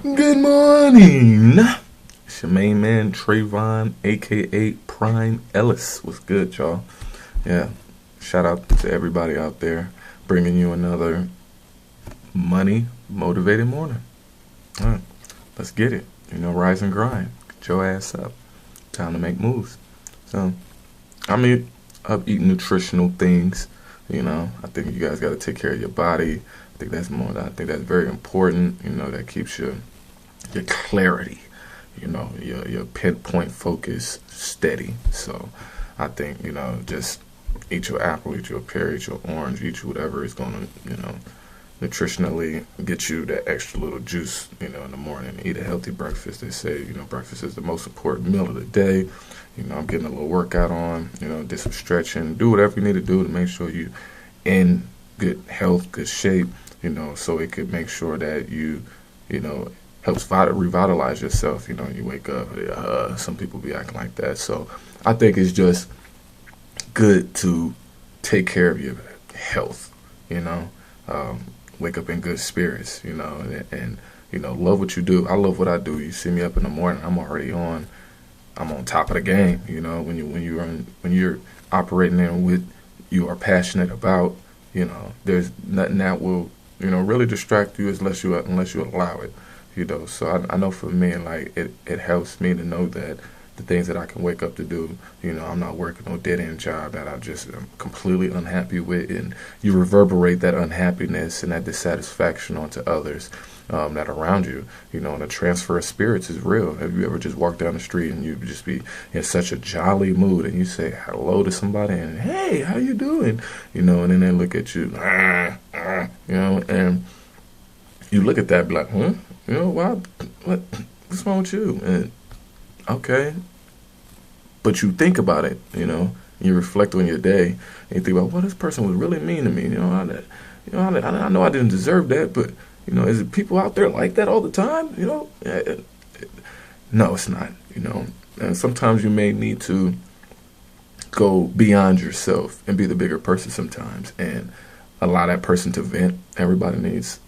Good morning. It's your main man, Trayvon, aka Prime Ellis. What's good, y'all? Yeah, shout out to everybody out there bringing you another money motivated morning. All right, let's get it. Rise and grind. Get your ass up. Time to make moves. So, I'm eating nutritional things. I think you guys got to take care of your body. I think that's very important. That keeps your clarity, your pinpoint focus steady. So I think, just eat your apple, eat your pear, eat your orange, eat whatever is going to, nutritionally get you that extra little juice, in the morning. Eat a healthy breakfast. They say, breakfast is the most important meal of the day. I'm getting a little workout on, did some stretching, do whatever you need to do to make sure you in good health, good shape, so it could make sure that you helps revitalize yourself. You wake up, some people be acting like that. So I think it's just good to take care of your health, wake up in good spirits, and love what you do. I love what I do. You see me up in the morning, I'm on top of the game. When you're operating in what you are passionate about, there's nothing that will, really distract you unless you allow it. So I know for me, like, it helps me to know that the things that I can wake up to do, I'm not working no dead-end job that I just am completely unhappy with, and you reverberate that unhappiness and that dissatisfaction onto others that are around you, and the transfer of spirits is real. Have you ever just walked down the street and you just be in such a jolly mood and you say hello to somebody and, hey, how you doing? And then they look at you, and you look at that like, what's wrong with you? And okay, but you think about it, you reflect on your day, and you think about, well, this person was really mean to me. I know I didn't deserve that, but is it people out there like that all the time? No, it's not. And sometimes you may need to go beyond yourself and be the bigger person sometimes, and allow that person to vent. Everybody needs,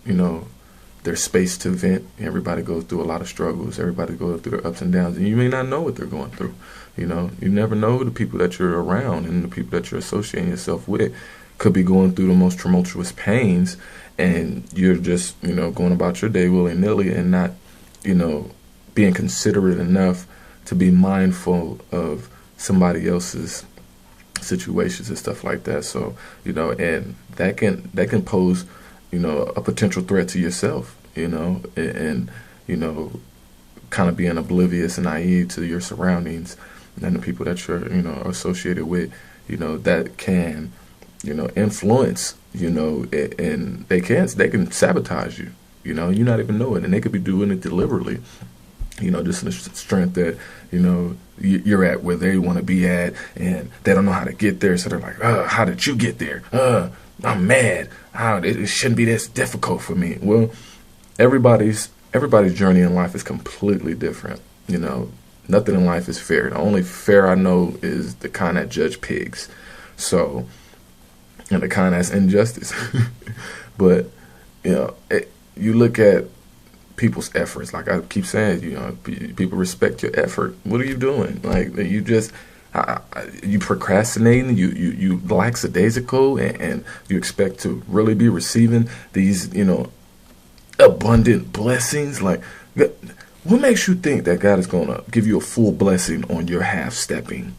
their space to vent. Everybody goes through a lot of struggles. Everybody goes through their ups and downs, and you may not know what they're going through. You never know the people that you're around and the people that you're associating yourself with could be going through the most tumultuous pains, and you're just, going about your day willy-nilly and not, being considerate enough to be mindful of somebody else's situations and stuff like that. So, and that can pose, a potential threat to yourself, and kind of being oblivious and naive to your surroundings and the people that you're, associated with, that can, influence, and they can sabotage you, you not even know it, and they could be doing it deliberately, just in the strength that, you're at where they want to be at, and they don't know how to get there, so they're like, how did you get there? I'm mad. It shouldn't be this difficult for me. Well, everybody's journey in life is completely different. Nothing in life is fair. The only fair I know is the kind that judge pigs. So, and the kind that's injustice. But, you look at people's efforts. Like I keep saying, people respect your effort. What are you doing? Like, you procrastinating, you lackadaisical, and you expect to really be receiving these, abundant blessings. Like, what makes you think that God is going to give you a full blessing on your half stepping?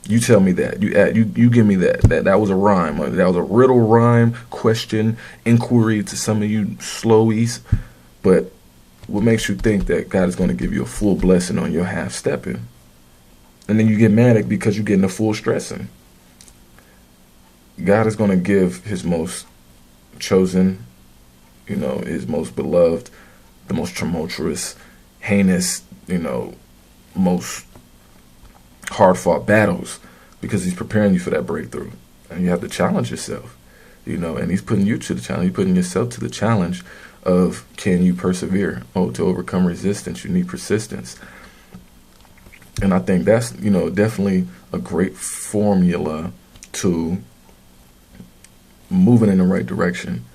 You tell me that. You give me that. That was a rhyme. That was a riddle rhyme, question, inquiry to some of you slowies. But what makes you think that God is going to give you a full blessing on your half stepping? And then you get mad because you're getting a full stressing. God is going to give his most chosen, his most beloved, the most tumultuous, heinous, most hard-fought battles, because he's preparing you for that breakthrough. And you have to challenge yourself, and he's putting you to the challenge. You're putting yourself to the challenge of, can you persevere? To overcome resistance, you need persistence. And I think that's, definitely a great formula to moving in the right direction.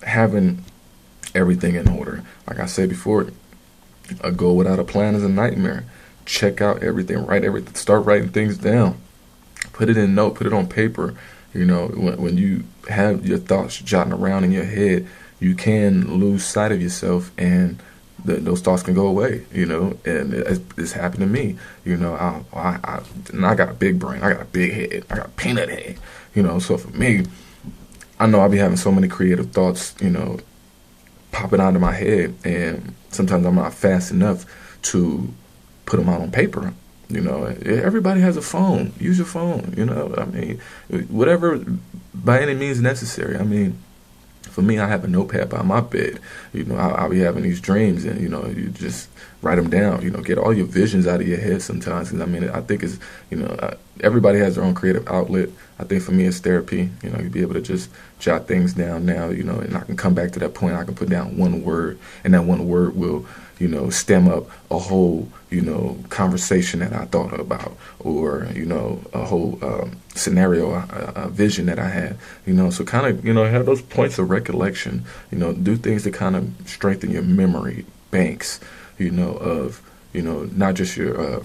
Having everything in order. Like I said before, a goal without a plan is a nightmare. Check out everything, write everything, start writing things down. Put it in note, put it on paper. When you have your thoughts jotting around in your head, you can lose sight of yourself, and those thoughts can go away. And it's happened to me. And I got a big brain, I got a big head, I got a peanut head. So for me, I know I'll be having so many creative thoughts, popping out of my head, and sometimes I'm not fast enough to put them out on paper. Everybody has a phone. Use your phone. Whatever by any means necessary. For me, I have a notepad by my bed. I'll be having these dreams, and you just write them down. Get all your visions out of your head sometimes. Because I think it's everybody has their own creative outlet. I think for me, it's therapy. You'd be able to just jot things down now. And I can come back to that point. I can put down one word, and that one word will stem up a whole conversation that I thought about, or a whole scenario, a vision that I had. So kind of have those points of recollection. Do things to kind of strengthen your memory banks. Of not just your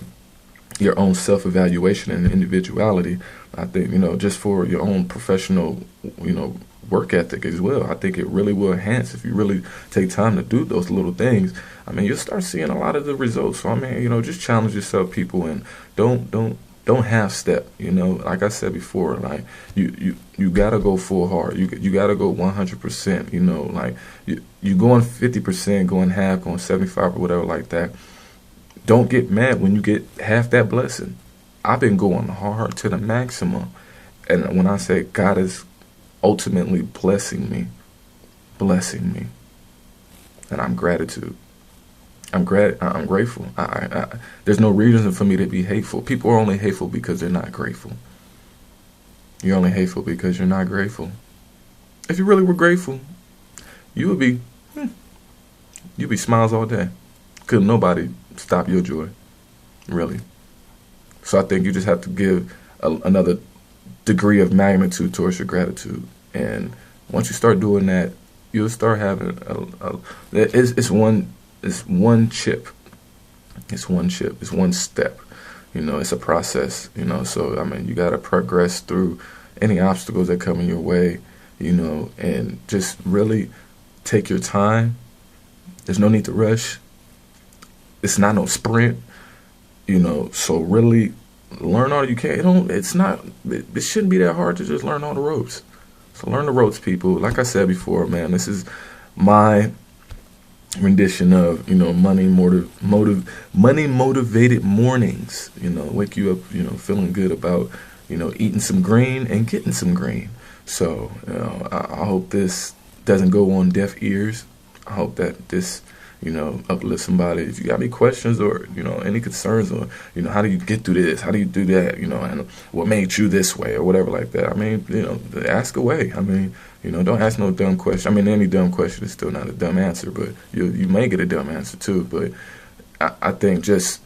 own self-evaluation and individuality. I think just for your own professional work ethic as well. I think it really will enhance if you really take time to do those little things. You'll start seeing a lot of the results. So just challenge yourself, people, and don't half step. Like I said before, like you gotta go full hard. You gotta go 100%. Like you going 50%, going half, going 75 or whatever like that. Don't get mad when you get half that blessing. I've been going hard to the maximum, and when I say God is ultimately blessing me, and I'm gratitude. I'm grateful. There's no reason for me to be hateful. People are only hateful because they're not grateful. You're only hateful because you're not grateful. If you really were grateful, you would be, you'd be smiles all day. Couldn't nobody stop your joy, really. So I think you just have to give another degree of magnitude towards your gratitude. And once you start doing that, you'll start having it's one chip. It's one chip. It's one step. It's a process. So you got to progress through any obstacles that come in your way. And just really take your time. There's no need to rush. It's not no sprint. So really learn all you can. It shouldn't be that hard to just learn all the ropes. So learn the ropes, people. Like I said before, man, this is my rendition of money motivated mornings. Wake you up feeling good about eating some green and getting some green. So I hope this doesn't go on deaf ears. I hope that this uplift somebody. If you got any questions or any concerns, or how do you get through this, how do you do that, and what made you this way or whatever like that, ask away. Don't ask no dumb question. Any dumb question is still not a dumb answer, but you may get a dumb answer too. But I think just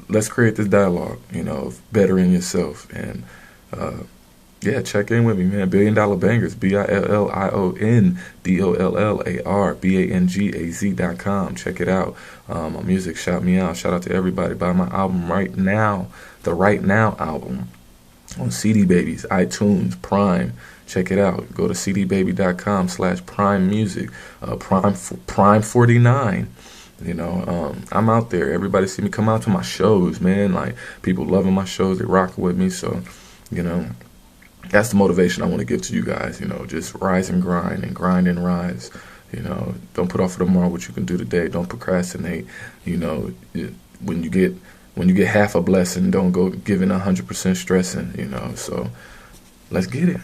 let's create this dialogue, of bettering yourself. And check in with me, man. $1 Billion Bangers, BillionDollarbangaz.com. Check it out. My music, shout me out. Shout out to everybody. Buy my album right now, the Right Now album, on CD Babies, iTunes, Prime. Check it out. Go to cdbaby.com/Prime Music, Prime 49. I'm out there. Everybody see me come out to my shows, man. Like, people loving my shows. They rocking with me. So, that's the motivation I want to give to you guys. Just rise and grind and rise. Don't put off for tomorrow what you can do today. Don't procrastinate. When you get half a blessing, don't go giving 100% stressing. So let's get it.